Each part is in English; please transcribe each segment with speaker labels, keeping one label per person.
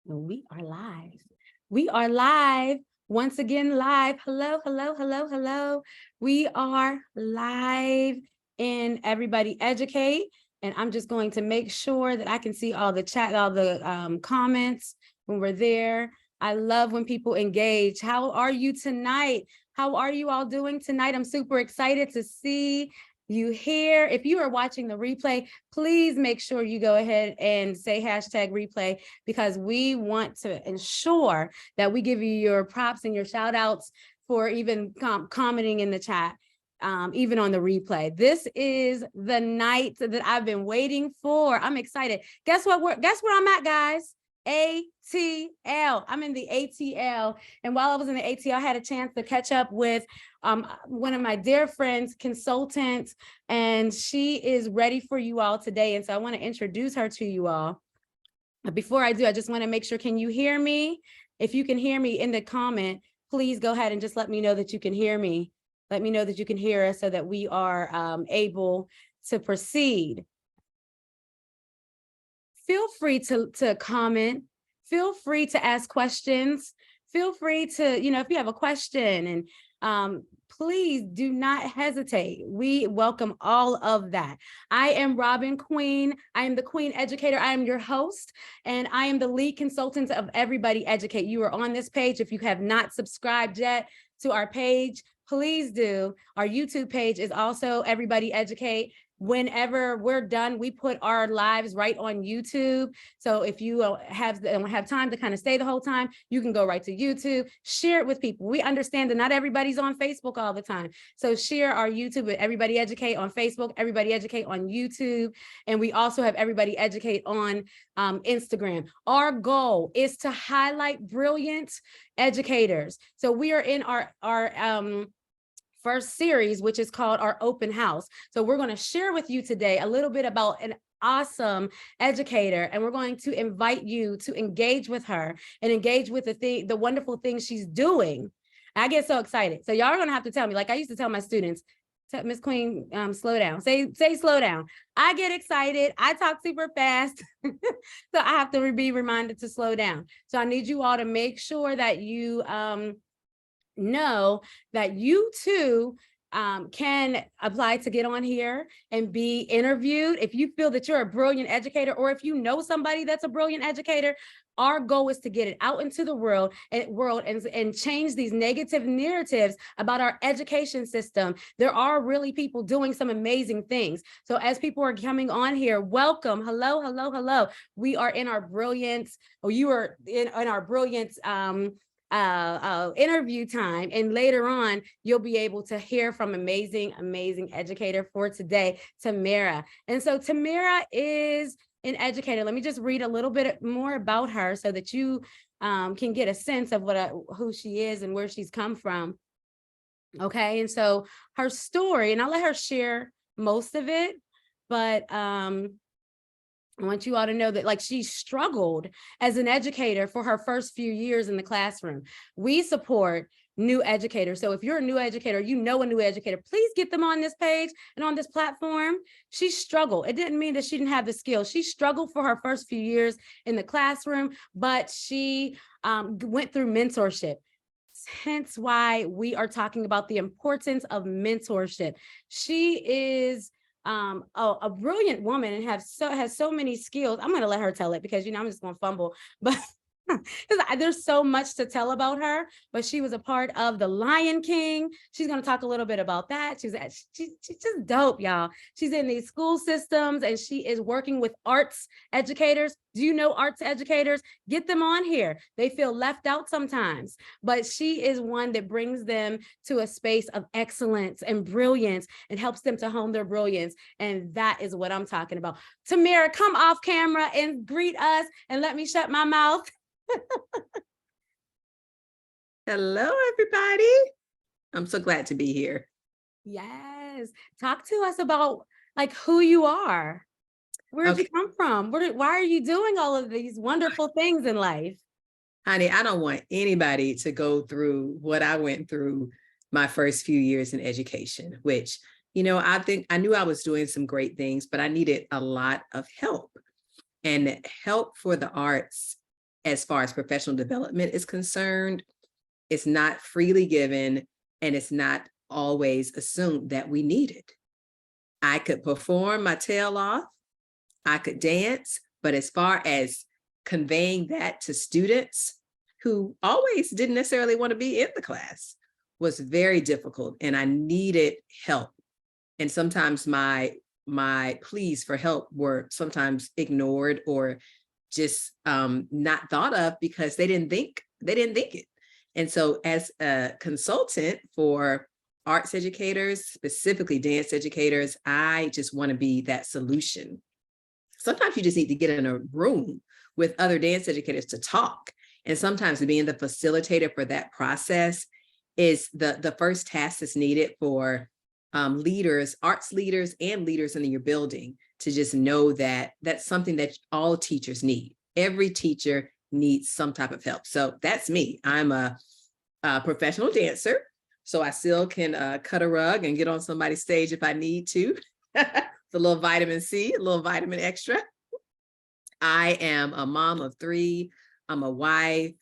Speaker 1: We are live. We are live. Once again, live. Hello, hello, hello, hello. We are live in Everybody Educate. And I'm just going to make sure that I can see all the chat, all the comments when we're there. I love when people engage. How are you tonight? How are you all doing tonight? I'm super excited to see you here. If you are watching the replay, please make sure you go ahead and say hashtag replay, because we want to ensure that we give you your props and your shout outs for even commenting in the chat, even on the replay. This is the night that I've been waiting for. I'm excited. Guess where I'm at, guys? ATL. I'm in the ATL. And while I was in the ATL, I had a chance to catch up with one of my dear friends, consultant, and she is ready for you all today. And so I want to introduce her to you all. But before I do, I just want to make sure, can you hear me? If you can hear me in the comment, please go ahead and just let me know that you can hear me. Let me know that you can hear us so that we are able to proceed. Feel free to comment. Feel free to ask questions. Feel free to, if you have a question, and please do not hesitate. We welcome all of that. I am Robin Queen. I am the Queen Educator. I am your host, and I am the lead consultant of Everybody Educate. You are on this page. If you have not subscribed yet to our page, please do. Our YouTube page is also Everybody Educate. Whenever we're done, we put our lives right on YouTube. So if you don't have time to kind of stay the whole time, you can go right to YouTube, share it with people. We understand that not everybody's on Facebook all the time. So share our YouTube with Everybody Educate on Facebook, Everybody Educate on YouTube. And we also have Everybody Educate on Instagram. Our goal is to highlight brilliant educators. So we are in our first series, which is called our open house. So we're going to share with you today a little bit about an awesome educator, and we're going to invite you to engage with her and engage with the wonderful things she's doing. I get so excited. So y'all are going to have to tell me, like I used to tell my students, Miss Queen, slow down, say slow down. I get excited. I talk super fast. So I have to be reminded to slow down. So I need you all to make sure that you, know that you too can apply to get on here and be interviewed. If you feel that you're a brilliant educator, or if you know somebody that's a brilliant educator, our goal is to get it out into the world and change these negative narratives about our education system. There are really people doing some amazing things. So as people are coming on here, welcome. Hello, hello, hello. We are in our brilliance, or you are in our brilliance interview time, and later on you'll be able to hear from amazing educator for today, Tamara. And so Tamara is an educator. Let me just read a little bit more about her so that you can get a sense of who she is and where she's come from. Okay, and so her story, and I'll let her share most of it, but I want you all to know that, like, she struggled as an educator for her first few years in the classroom. We support new educators. So if you're a new educator, you know a new educator, please get them on this page and on this platform. She struggled. It didn't mean that she didn't have the skills. She struggled for her first few years in the classroom, but she went through mentorship. Hence why we are talking about the importance of mentorship. She is a brilliant woman and has so many skills. I'm going to let her tell it, because I'm just going to fumble, but there's so much to tell about her. But she was a part of the Lion King. She's going to talk a little bit about that. She's just dope, y'all. She's in these school systems, and she is working with arts educators. Do you know arts educators? Get them on here. They feel left out sometimes, but she is one that brings them to a space of excellence and brilliance and helps them to hone their brilliance. And that is what I'm talking about. Tamara, come off camera and greet us, and let me shut my mouth.
Speaker 2: Hello, everybody. I'm so glad to be here.
Speaker 1: Yes. Talk to us about, like, who you are. Where did you come from? Why are you doing all of these wonderful things in life?
Speaker 2: Honey, I don't want anybody to go through what I went through my first few years in education, which, I think I knew I was doing some great things, but I needed a lot of help. And help for the arts as far as professional development is concerned, it's not freely given, and it's not always assumed that we need it. I could perform my tail off, I could dance, but as far as conveying that to students who always didn't necessarily want to be in the class was very difficult, and I needed help. And sometimes my pleas for help were sometimes ignored or just not thought of because they didn't think it. And so as a consultant for arts educators, specifically dance educators, I just want to be that solution. Sometimes you just need to get in a room with other dance educators to talk. And sometimes being the facilitator for that process is the first task that's needed for leaders, arts leaders, and leaders in your building to just know that that's something that all teachers need. Every teacher needs some type of help. So that's me. I'm a professional dancer, so I still can cut a rug and get on somebody's stage if I need to. It's a little vitamin C, a little vitamin extra. I am a mom of 3. I'm a wife.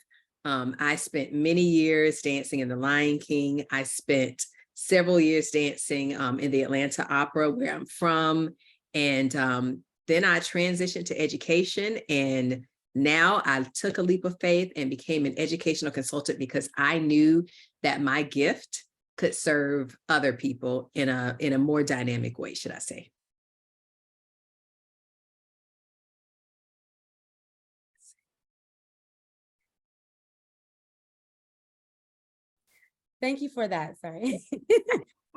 Speaker 2: I spent many years dancing in the Lion King. I spent several years dancing in the Atlanta Opera, where I'm from. And then I transitioned to education. And now I took a leap of faith and became an educational consultant because I knew that my gift could serve other people in a more dynamic way, should I say.
Speaker 1: Thank you for that. Sorry.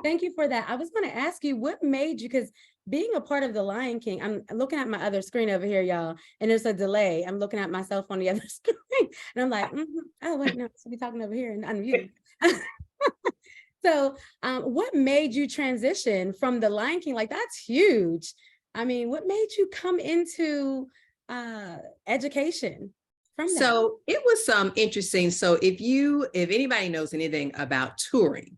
Speaker 1: Thank you for that. I was going to ask you what made you, because being a part of the Lion King, I'm looking at my other screen over here, y'all, and there's a delay. I'm looking at myself on the other screen, and I'm like, oh, wait, no, I should be talking over here and unmute. So what made you transition from the Lion King? Like, that's huge. I mean, what made you come into education from that?
Speaker 2: So it was interesting. So if anybody knows anything about touring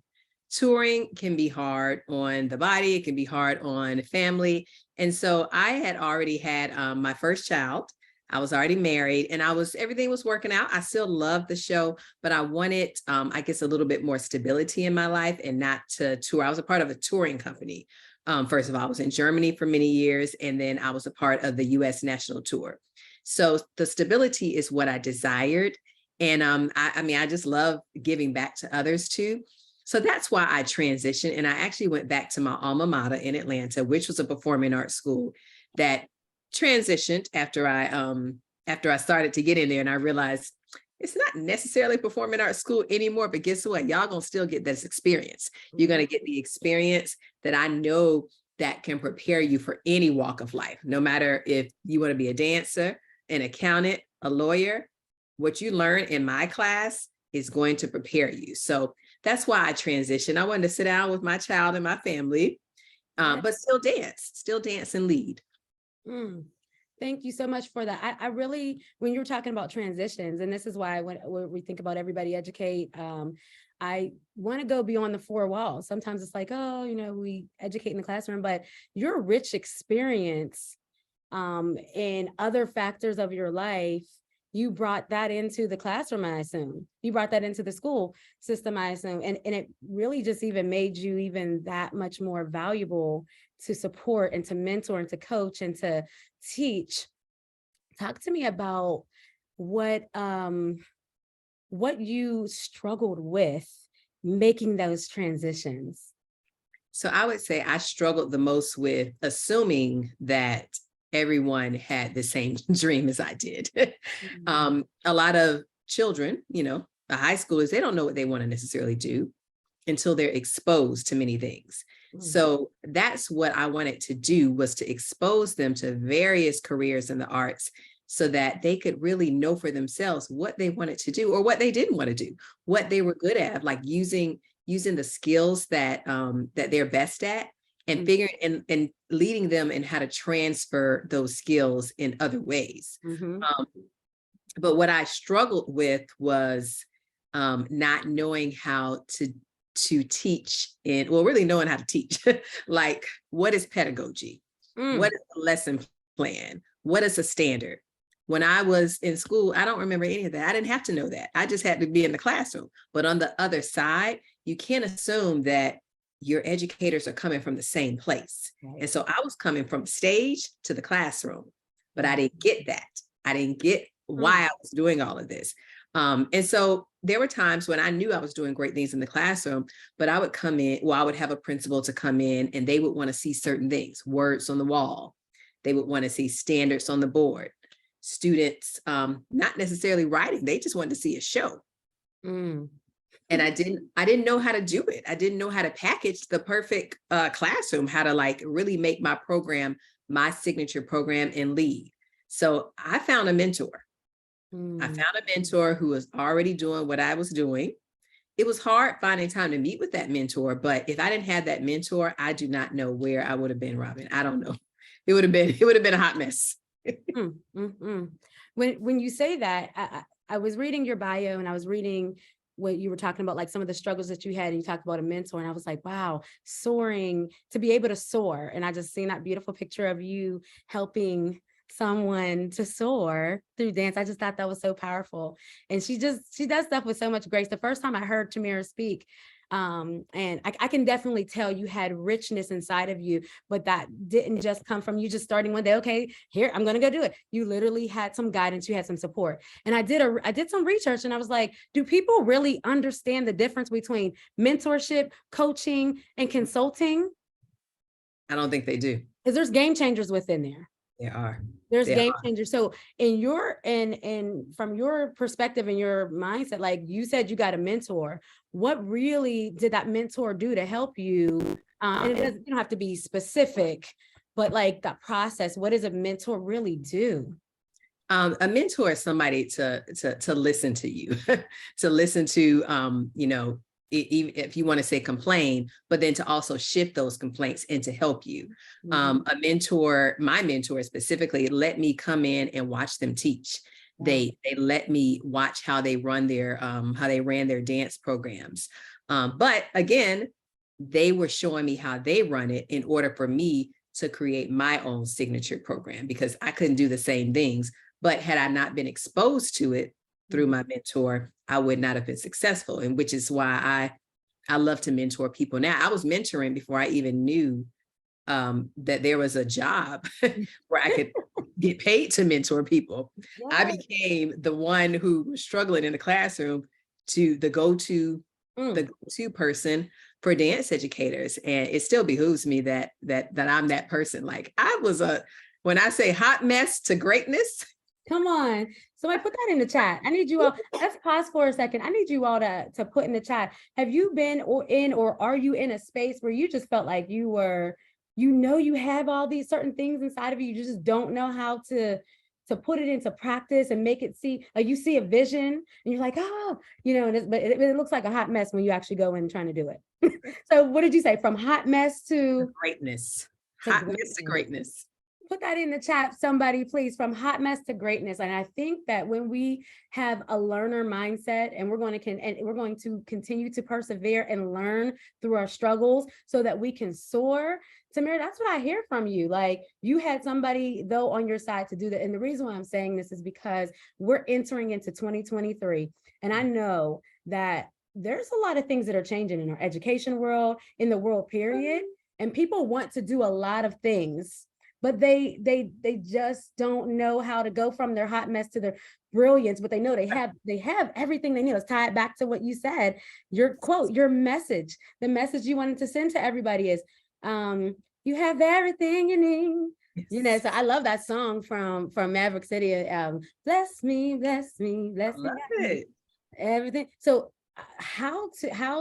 Speaker 2: can be hard on the body. It can be hard on family. And so I had already had my first child. I was already married, and everything was working out. I still loved the show, but I wanted, I guess, a little bit more stability in my life and not to tour. I was a part of a touring company. First of all, I was in Germany for many years, and then I was a part of the US national tour. So the stability is what I desired. And I just love giving back to others too. So that's why I transitioned. And I actually went back to my alma mater in Atlanta, which was a performing arts school that transitioned after I started to get in there, and I realized it's not necessarily performing arts school anymore, but guess what? Y'all gonna still get this experience. You're gonna get the experience that I know that can prepare you for any walk of life, no matter if you want to be a dancer, an accountant, a lawyer. What you learn in my class is going to prepare you. So that's why I transitioned. I wanted to sit down with my child and my family, but still dance and lead.
Speaker 1: Thank you so much for that. I really, when you're talking about transitions, and this is why when we think about Everybody Educate, I want to go beyond the 4 walls. Sometimes it's like, oh, we educate in the classroom, but your rich experience and other factors of your life, you brought that into the classroom, I assume. You brought that into the school system, I assume. And it really just even made you even that much more valuable to support and to mentor and to coach and to teach. Talk to me about what you struggled with making those transitions.
Speaker 2: So I would say I struggled the most with assuming that everyone had the same dream as I did. A lot of children, the high schoolers, they don't know what they want to necessarily do until they're exposed to many things. So that's what I wanted to do, was to expose them to various careers in the arts so that they could really know for themselves what they wanted to do or what they didn't want to do, what they were good at, like using the skills that they're best at, and figuring and leading them in how to transfer those skills in other ways. But what I struggled with was not knowing how to teach really knowing how to teach. Like, what is pedagogy? What is a lesson plan? What is a standard? When I was in school, I don't remember any of that. I didn't have to know that. I just had to be in the classroom. But on the other side, you can't assume that your educators are coming from the same place.
Speaker 1: Right.
Speaker 2: And so I was coming from stage to the classroom, but I didn't get that. I didn't get why I was doing all of this. And so there were times when I knew I was doing great things in the classroom, but I would come in, well, I would have a principal to come in and they would want to see certain things, words on the wall. They would want to see standards on the board. Students, not necessarily writing, they just wanted to see a show. And I didn't know how to do it. I didn't know how to package the perfect classroom, how to like really make my program, my signature program and lead. So I found a mentor. I found a mentor who was already doing what I was doing. It was hard finding time to meet with that mentor, but if I didn't have that mentor, I do not know where I would have been, Robin. I don't know. It would have been a hot mess.
Speaker 1: When you say that, I was reading your bio and I was reading what you were talking about, like some of the struggles that you had, and you talked about a mentor, and I was like, wow, soaring, to be able to soar. And I just seen that beautiful picture of you helping someone to soar through dance. I just thought that was so powerful. And she does stuff with so much grace. The first time I heard Tamara speak, and I can definitely tell you had richness inside of you, but that didn't just come from you just starting one day, okay, here, I'm going to go do it. You literally had some guidance, you had some support. And I did some research and I was like, do people really understand the difference between mentorship, coaching, and consulting?
Speaker 2: I don't think they do.
Speaker 1: Because there's game changers within there.
Speaker 2: There are.
Speaker 1: There's game changers. So in your, and from your perspective and your mindset, like you said, you got a mentor. What really did that mentor do to help you? And it doesn't, you don't have to be specific, but like that process, what does a mentor really do?
Speaker 2: A mentor is somebody to listen to you, to listen to, you know, even if you want to say complain, but then to also shift those complaints and to help you. A mentor, my mentor specifically, let me come in and watch them teach. They let me watch how they run their, how they ran their dance programs. But again, they were showing me how they run it in order for me to create my own signature program, because I couldn't do the same things. But had I not been exposed to it through my mentor, I would not have been successful. And which is why I love to mentor people now. I was mentoring before I even knew that there was a job where I could get paid to mentor people. Yes. I became the one who was struggling in the classroom to the go-to person for dance educators. And it still behooves me that I'm that person. Like I was when I say hot mess to greatness.
Speaker 1: Come on. Somebody put that in the chat. I need you all, let's pause for a second. I need you all to put in the chat. Have you been or are you in a space where you just felt like you were, you have all these certain things inside of you, you just don't know how to put it into practice and make it see, like you see a vision and you're like, oh, but it looks like a hot mess when you actually go in trying to do it. So what did you say? From hot mess to
Speaker 2: greatness, hot mess to greatness.
Speaker 1: Put that in the chat, somebody, please, from hot mess to greatness. And I think that when we have a learner mindset and we're going to continue to persevere and learn through our struggles so that we can soar. Tamara, that's what I hear from you. Like you had somebody though on your side to do that. And the reason why I'm saying this is because we're entering into 2023. And I know that there's a lot of things that are changing in our education world, in the world period. And people want to do a lot of things, but they just don't know how to go from their hot mess to their brilliance. But they know they have everything they need. Let's tie it back to what you said. Your quote, your message, the message you wanted to send to everybody is, you have everything you need. Yes. So I love that song from Maverick City. Bless me, bless me, bless me.
Speaker 2: It.
Speaker 1: Everything. So how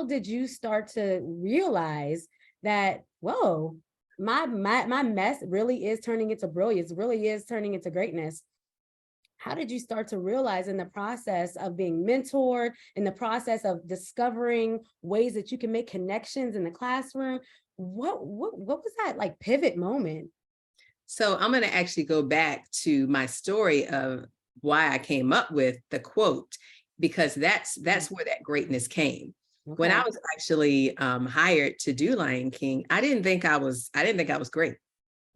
Speaker 1: did you start to realize that, whoa, my mess really is turning into brilliance, really is turning into greatness? How did you start to realize in the process of being mentored, in the process of discovering ways that you can make connections in the classroom? What was that like pivot moment?
Speaker 2: So I'm going to actually go back to my story of why I came up with the quote, because that's where that greatness came. Okay. When I was actually hired to do Lion King, I didn't think I was great.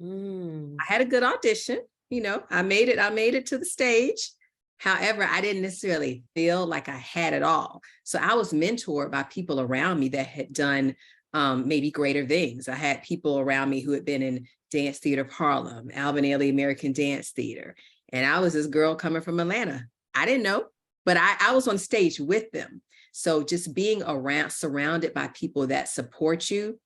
Speaker 2: I had a good audition. I made it to the stage. However, I didn't necessarily feel like I had it all. So I was mentored by people around me that had done maybe greater things. I had people around me who had been in Dance Theater of Harlem, Alvin Ailey American Dance Theater. And I was this girl coming from Atlanta. I didn't know, but I was on stage with them. So just being surrounded by people that support you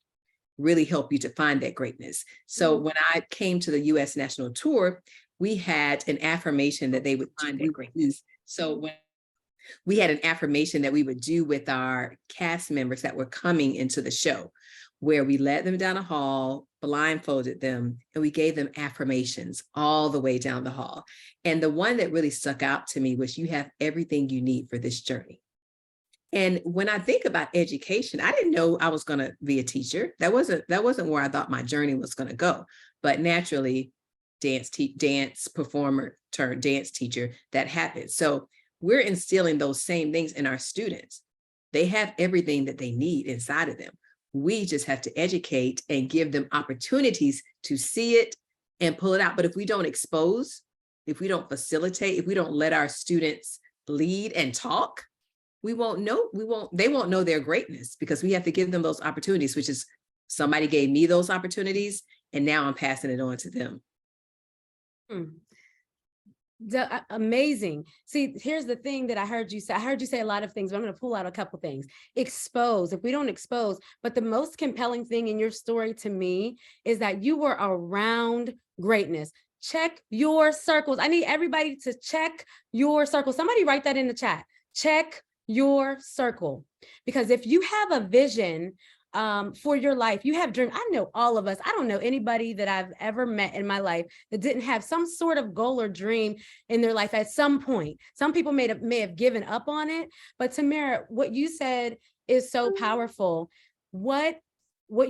Speaker 2: really help you to find that greatness. So when I came to the US National Tour, we had an affirmation that they would find that greatness. So when we had an affirmation that we would do with our cast members that were coming into the show, where we led them down a hall, blindfolded them, and we gave them affirmations all the way down the hall. And the one that really stuck out to me was, you have everything you need for this journey. And when I think about education, I didn't know I was going to be a teacher. That wasn't where I thought my journey was going to go. But naturally, dance performer turned dance teacher, that happened. So we're instilling those same things in our students. They have everything that they need inside of them. We just have to educate and give them opportunities to see it and pull it out. But if we don't expose, if we don't facilitate, if we don't let our students lead and talk, they won't know their greatness, because we have to give them those opportunities, which is, somebody gave me those opportunities and now I'm passing it on to them.
Speaker 1: Amazing. See, here's the thing that I heard you say. I heard you say a lot of things, but I'm going to pull out a couple things. Expose. If we don't expose, but the most compelling thing in your story to me is that you were around greatness. Check your circles. I need everybody to check your circle. Somebody write that in the chat. Check your circle. Because if you have a vision for your life, you have dreams. I know all of us. I don't know anybody that I've ever met in my life that didn't have some sort of goal or dream in their life at some point. Some people may have given up on it, but Tamara, what you said is so powerful. What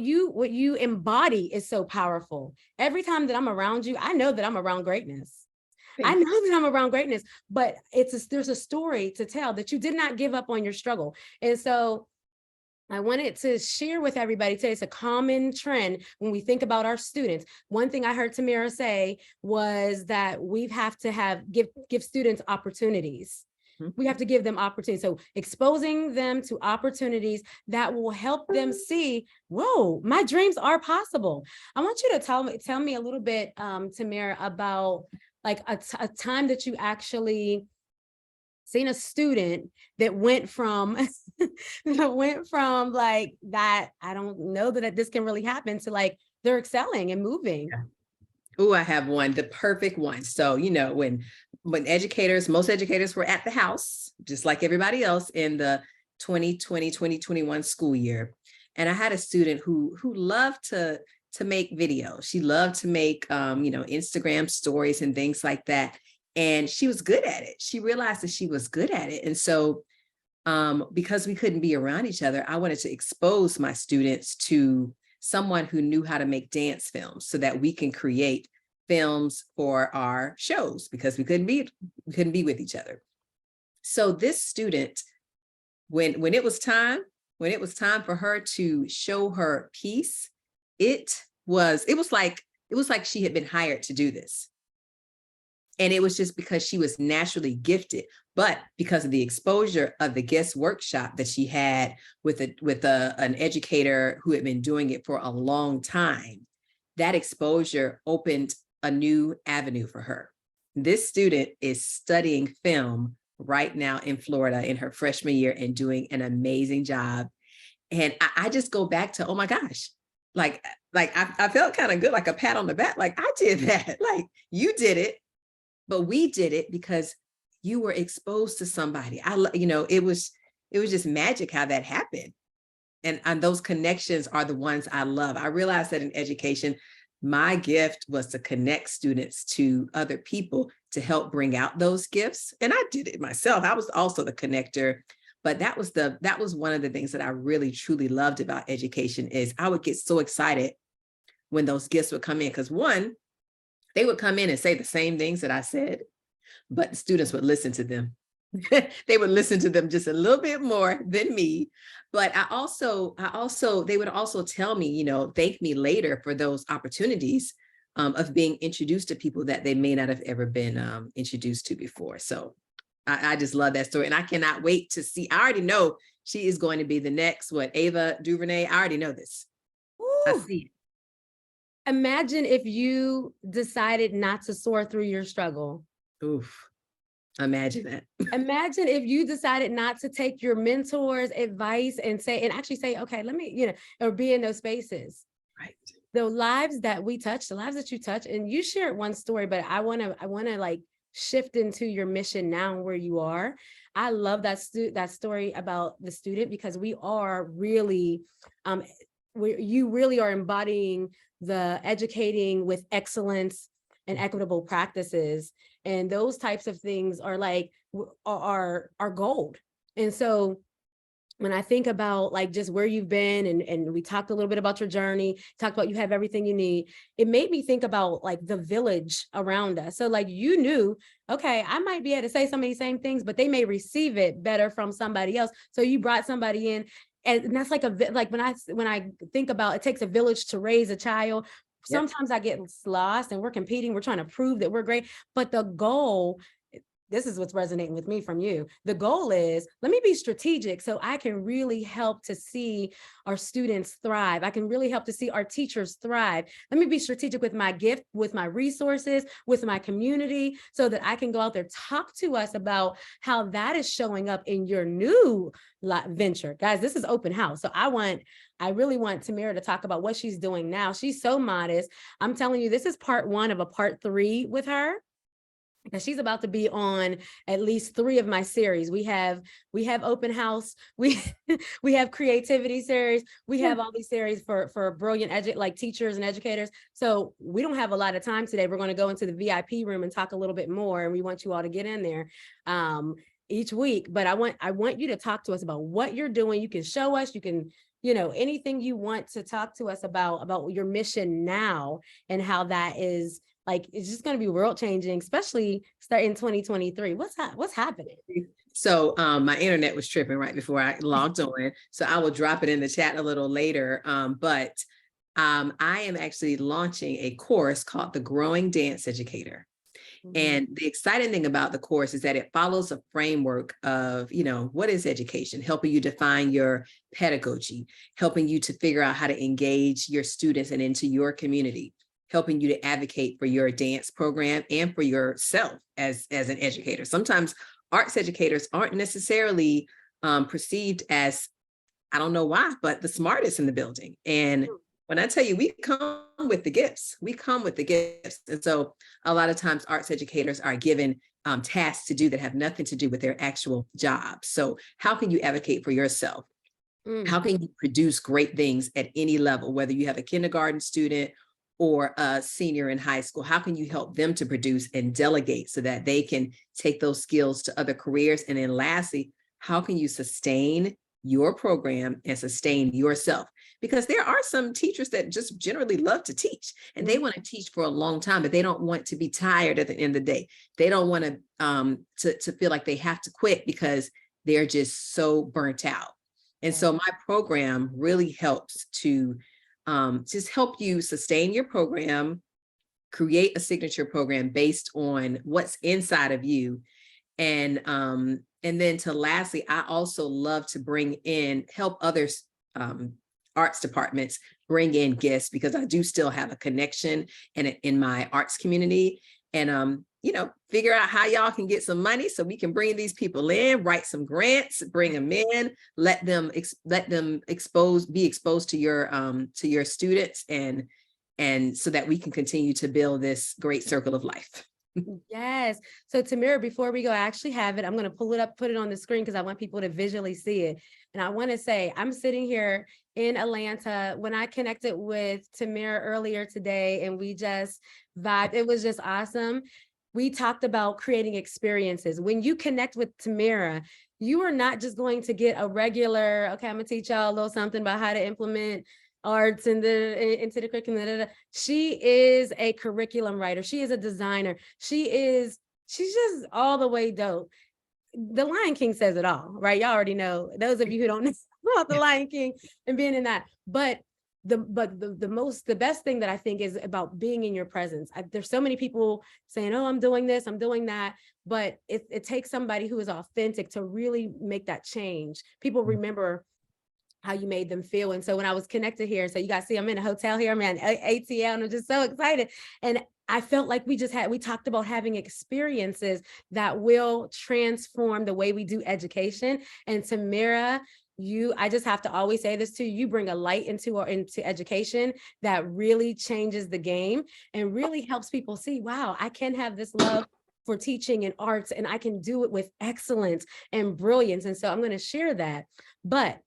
Speaker 1: you embody is so powerful. Every time that I'm around you, I know that I'm around greatness. I know that I'm around greatness, but there's a story to tell that you did not give up on your struggle. And so I wanted to share with everybody today. It's a common trend when we think about our students. One thing I heard Tamara say was that we have to give students opportunities. We have to give them opportunities. So exposing them to opportunities that will help them see, whoa, my dreams are possible. I want you to tell me a little bit, Tamara, about like a time that you actually seen a student that went from like that, I don't know that this can really happen, to like they're excelling and moving.
Speaker 2: Yeah. Oh, I have one, the perfect one. So, when most educators were at the house, just like everybody else, in the 2020, 2021 school year. And I had a student who loved to make videos. She loved to make, Instagram stories and things like that. And she was good at it. She realized that she was good at it. And so because we couldn't be around each other, I wanted to expose my students to someone who knew how to make dance films so that we can create films for our shows, because we couldn't be with each other. So this student, when it was time for her to show her piece, it was like she had been hired to do this. And it was just because she was naturally gifted, but because of the exposure of the guest workshop that she had with an educator who had been doing it for a long time, that exposure opened a new avenue for her. This student is studying film right now in Florida in her freshman year and doing an amazing job. And I just go back to, oh my gosh, like I felt kind of good, like a pat on the back, like I did that, like you did it. But we did it because you were exposed to somebody. It was just magic how that happened. And those connections are the ones I love. I realized that in education, my gift was to connect students to other people to help bring out those gifts. And I did it myself. I was also the connector. But that was one of the things that I really, truly loved about education, is I would get so excited when those gifts would come in, because one, they would come in and say the same things that I said, but the students would listen to them. They would listen to them just a little bit more than me. But they would also tell me, thank me later for those opportunities of being introduced to people that they may not have ever been introduced to before. So I just love that story. And I cannot wait to see. I already know she is going to be the next, Ava DuVernay. I already know this. I
Speaker 1: Ooh.
Speaker 2: see
Speaker 1: Imagine if you decided not to soar through your struggle.
Speaker 2: it. Oof. Imagine that.
Speaker 1: Imagine if you decided not to take your mentor's advice and actually say, okay, let me, or be in those spaces.
Speaker 2: Right.
Speaker 1: The lives that we touch, the lives that you touch, and you shared one story, but I want to like shift into your mission now and where you are. I love that story about the student, because we are really, you really are embodying the educating with excellence and equitable practices. And those types of things are like, are gold. And so when I think about like just where you've been, and we talked a little bit about your journey, talked about you have everything you need, it made me think about like the village around us. So like you knew, okay, I might be able to say some of these same things, but they may receive it better from somebody else. So you brought somebody in, and that's like when I think about it takes a village to raise a child. Sometimes I get lost and we're competing, we're trying to prove that we're great, but the goal, this is what's resonating with me from you. The goal is, let me be strategic so I can really help to see our students thrive. I can really help to see our teachers thrive. Let me be strategic with my gift, with my resources, with my community, so that I can go out there, talk to us about how that is showing up in your new venture. Guys, this is open house. So I really want Tamara to talk about what she's doing now. She's so modest. I'm telling you, this is part 1 of a part 3 with her, because she's about to be on at least 3 of my series. We have open house, we have creativity series, we have all these series for brilliant teachers and educators. So we don't have a lot of time today. We're going to go into the VIP room and talk a little bit more, and we want you all to get in there each week. But I want you to talk to us about what you're doing. You can show us, you can, anything you want to talk to us about your mission now, and how that is like, it's just going to be world changing, especially starting 2023. What's happening?
Speaker 2: So my internet was tripping right before I logged on. So I will drop it in the chat a little later. But I am actually launching a course called the Growing Dance Educator. And the exciting thing about the course is that it follows a framework of, what is education, helping you define your pedagogy, helping you to figure out how to engage your students and into your community, helping you to advocate for your dance program and for yourself as an educator. Sometimes arts educators aren't necessarily perceived as, I don't know why, but the smartest in the building. And when I tell you, we come with the gifts, And so a lot of times arts educators are given tasks to do that have nothing to do with their actual job. So how can you advocate for yourself? How can you produce great things at any level, whether you have a kindergarten student or a senior in high school? How can you help them to produce and delegate so that they can take those skills to other careers? And then lastly, how can you sustain your program and sustain yourself? Because there are some teachers that just generally love to teach, and they want to teach for a long time, but they don't want to be tired at the end of the day. They don't want to feel like they have to quit because they're just so burnt out. And so my program really helps to just help you sustain your program, create a signature program based on what's inside of you. And then to lastly, I also love to help others, arts departments bring in guests, because I do still have a connection in my arts community, and figure out how y'all can get some money so we can bring these people in, write some grants, bring them in, let them be exposed to your students, and so that we can continue to build this great circle of life.
Speaker 1: Yes. So Tamara, before we go, I actually have it. I'm going to pull it up, put it on the screen, because I want people to visually see it. And I want to say, I'm sitting here in Atlanta. When I connected with Tamara earlier today and we just vibed, it was just awesome. We talked about creating experiences. When you connect with Tamara, you are not just going to get a regular, okay, I'm gonna teach y'all a little something about how to implement arts into the curriculum. She is a curriculum writer. She is a designer. She's just all the way dope. The Lion King says it all, right? Y'all already know, those of you who don't know about the Lion King and being in that. But the best thing that I think is about being in your presence. There's so many people saying, oh, I'm doing this, I'm doing that, but it takes somebody who is authentic to really make that change. People remember how you made them feel. And so when I was connected here, so you guys see, I'm in a hotel here, I'm at ATL, and I'm just so excited. And I felt like we talked about having experiences that will transform the way we do education. And Tamara, I just have to always say this too, you bring a light into education that really changes the game and really helps people see, wow, I can have this love for teaching and arts, and I can do it with excellence and brilliance. And so I'm going to share that. But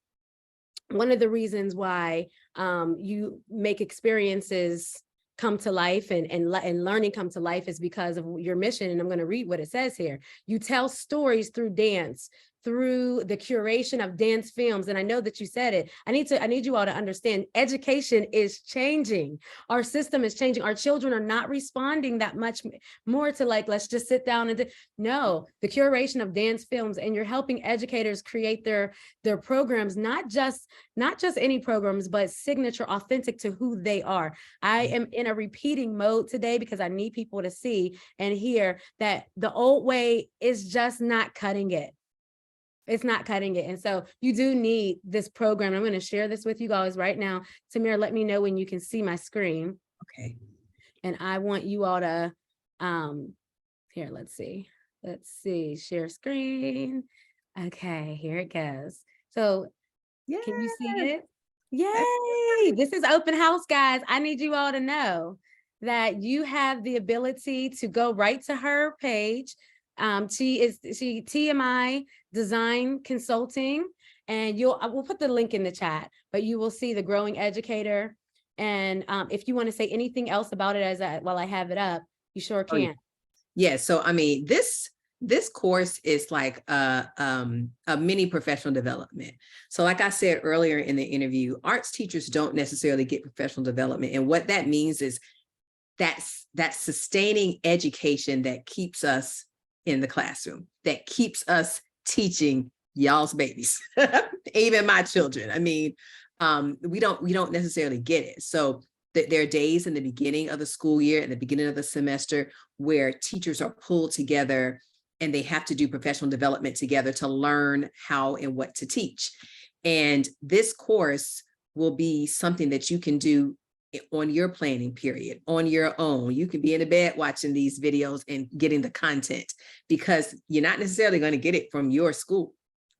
Speaker 1: one of the reasons why you make experiences come to life and learning come to life is because of your mission. And I'm going to read what it says here. You tell stories through dance, through the curation of dance films. And I know that you said it. I need you all to understand education is changing. Our system is changing. Our children are not responding that much more to like, let's just sit down and no, the curation of dance films, and you're helping educators create their programs, not just any programs, but signature, authentic to who they are. I am in a repeating mode today because I need people to see and hear that the old way is just not cutting it. It's not cutting it. And so you do need this program. I'm going to share this with you guys right now. Tamara, let me know when you can see my screen.
Speaker 2: Okay.
Speaker 1: And I want you all to, here, let's see, share screen. Okay, here it goes. So can you see it? Yay! This is open house, guys. I need you all to know that you have the ability to go right to her page. She TMI Design Consulting, and we'll put the link in the chat, but you will see the Growing Educator. And if you want to say anything else about it while I have it up, you sure can.
Speaker 2: Oh, yeah. So I mean, this course is like a mini professional development. So like I said earlier in the interview, arts teachers don't necessarily get professional development. And what that means is that's sustaining education that keeps us in the classroom, that keeps us teaching y'all's babies, even my children. I mean, we don't necessarily get it. So there are days in the beginning of the school year, at the beginning of the semester, where teachers are pulled together and they have to do professional development together to learn how and what to teach. And this course will be something that you can do on your planning period, on your own. You can be in the bed watching these videos and getting the content, because you're not necessarily going to get it from your school,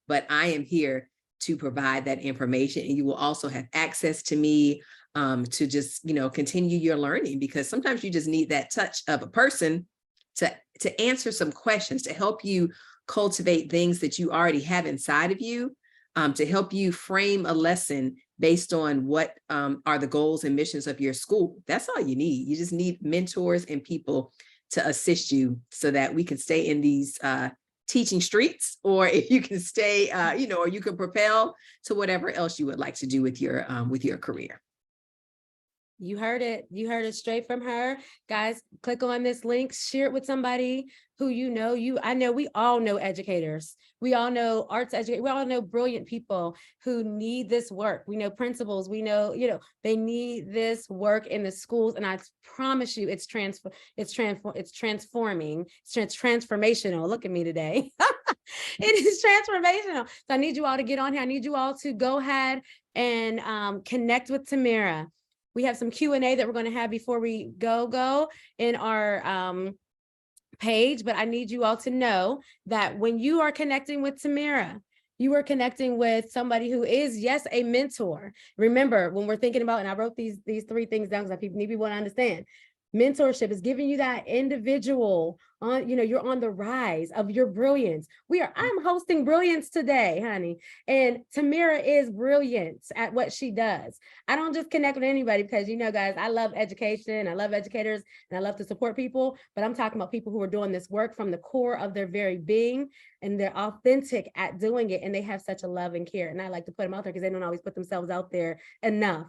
Speaker 2: but I am here to provide that information. And you will also have access to me to just, continue your learning, because sometimes you just need that touch of a person to answer some questions, to help you cultivate things that you already have inside of you, to help you frame a lesson based on what are the goals and missions of your school. That's all you need. You just need mentors and people to assist you so that we can stay in these teaching streets, or if you can stay, or you can propel to whatever else you would like to do with your career.
Speaker 1: You heard it. You heard it straight from her. Guys, click on this link, share it with somebody who I know we all know educators. We all know arts educators. We all know brilliant people who need this work. We know principals. We know, they need this work in the schools. And I promise you, it's transforming. It's transformational. Look at me today. It is transformational. So I need you all to get on here. I need you all to go ahead and connect with Tamara. We have some Q&A that we're going to have before we go in our page, but I need you all to know that when you are connecting with Tamara, you are connecting with somebody who is, yes, a mentor. Remember, when we're thinking about, and I wrote these 3 things down because people need people to understand, mentorship is giving you that individual on, you're on the rise of your brilliance. I'm hosting brilliance today, honey. And Tamara is brilliant at what she does. I don't just connect with anybody because, guys, I love education. I love educators and I love to support people, but I'm talking about people who are doing this work from the core of their very being, and they're authentic at doing it. And they have such a love and care. And I like to put them out there because they don't always put themselves out there enough.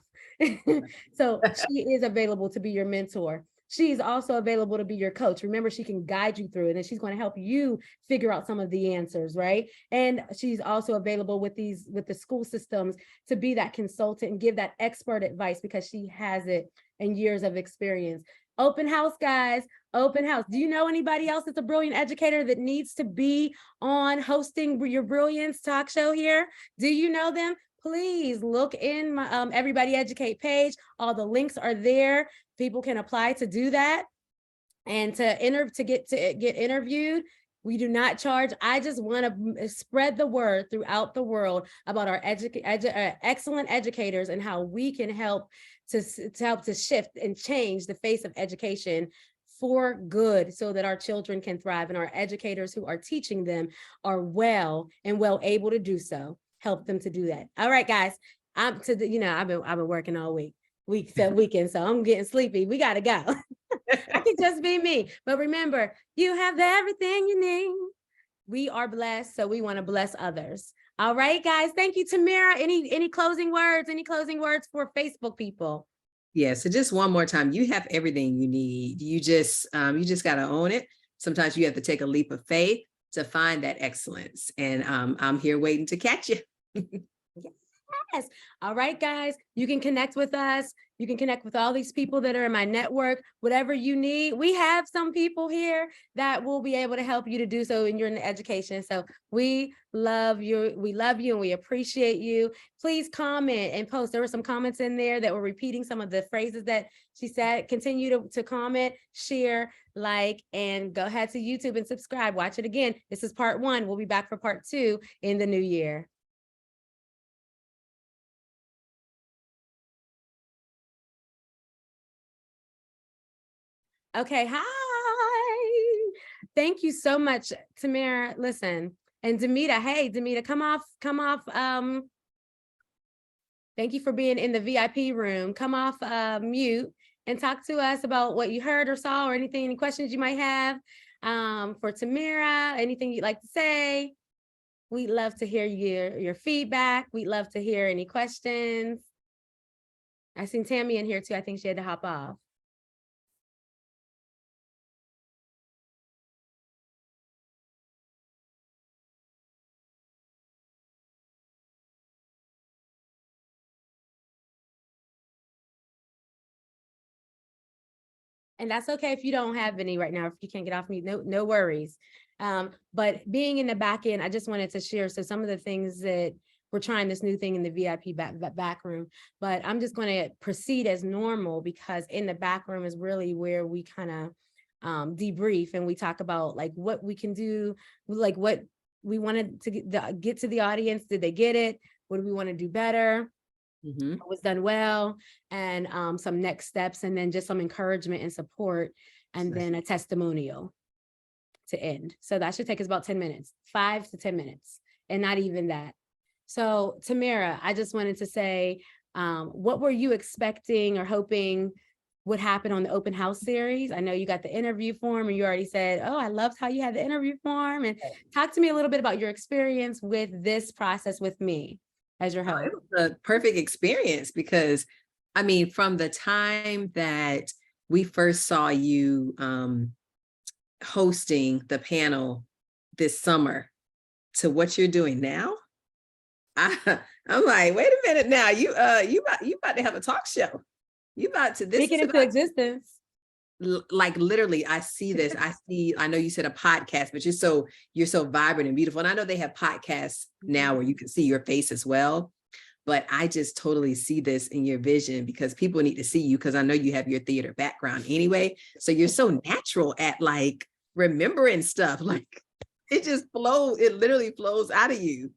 Speaker 1: So she is available to be your mentor. she's also available to be your coach. Remember, she can guide you through it, and she's going to help you figure out some of the answers, right? And she's also available with the school systems to be that consultant and give that expert advice because she has it and years of experience. Open house, guys. Open house. Do you know anybody else that's a brilliant educator that needs to be on hosting your Brilliance talk show here? Do you know them? Please look in my Everybody Educate page. All the links are there. People can apply to do that and to get interviewed. We do not charge. I just want to spread the word throughout the world about our excellent educators and how we can help to shift and change the face of education for good so that our children can thrive and our educators who are teaching them are well able to do so. Help them to do that. All right, guys. I've been working all weekend, so I'm getting sleepy. We gotta go. I can just be me. But remember, you have everything you need. We are blessed, so we want to bless others. All right, guys. Thank you, Tamara. Any closing words? Any closing words for Facebook people?
Speaker 2: Yeah. So just one more time, you have everything you need. You just got to own it. Sometimes you have to take a leap of faith to find that excellence. And I'm here waiting to catch you.
Speaker 1: Yes. All right, guys, you can connect with us. You can connect with all these people that are in my network, whatever you need. We have some people here that will be able to help you to do so when you're in education. So we love you. We love you and we appreciate you. Please comment and post. There were some comments in there that were repeating some of the phrases that she said. Continue to comment, share, like, and go ahead to YouTube and subscribe. Watch it again. This is part 1. We'll be back for part 2 in the new year. Okay, hi. Thank you so much, Tamara. Listen, and Demita, hey, Demita, come off. Thank you for being in the VIP room. Come off mute and talk to us about what you heard or saw or anything, any questions you might have for Tamara, anything you'd like to say. We'd love to hear your feedback. We'd love to hear any questions. I seen Tammy in here too. I think she had to hop off. And that's okay if you don't have any right now, if you can't get off mute, no worries. But being in the back end, I just wanted to share. So some of the things that we're trying this new thing in the VIP back room, but I'm just going to proceed as normal because in the back room is really where we kind of debrief and we talk about like what we can do, like what we wanted to get to the audience. Did they get it? What do we want to do better? What was done well, and some next steps, and then just some encouragement and support, and then a testimonial to end. So that should take us about 10 minutes, 5 to 10 minutes, and not even that. So Tamara, I just wanted to say, what were you expecting or hoping would happen on the open house series? I know you got the interview form and you already said, oh, I loved how you had the interview form. And talk to me a little bit about your experience with this process with me as your host.
Speaker 2: It was a perfect experience because, I mean, from the time that we first saw you hosting the panel this summer to what you're doing now, I'm like, wait a minute now, you about to have a talk show. You about to
Speaker 1: speak it into existence.
Speaker 2: Like literally, I see this. I know you said a podcast, but you're so vibrant and beautiful. And I know they have podcasts now where you can see your face as well. But I just totally see this in your vision because people need to see you because I know you have your theater background anyway. So you're so natural at like remembering stuff. Like it just flows, it literally flows out of you.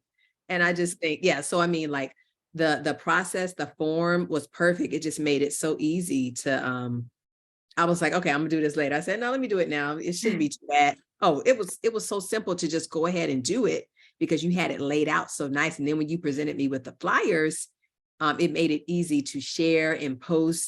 Speaker 2: And I just think, yeah. So I mean, like the process, the form was perfect. It just made it so easy to I was like, okay, I'm gonna do this later. I said, no, let me do it now. It shouldn't be too bad. Oh, it was so simple to just go ahead and do it because you had it laid out so nice. And then when you presented me with the flyers, it made it easy to share and post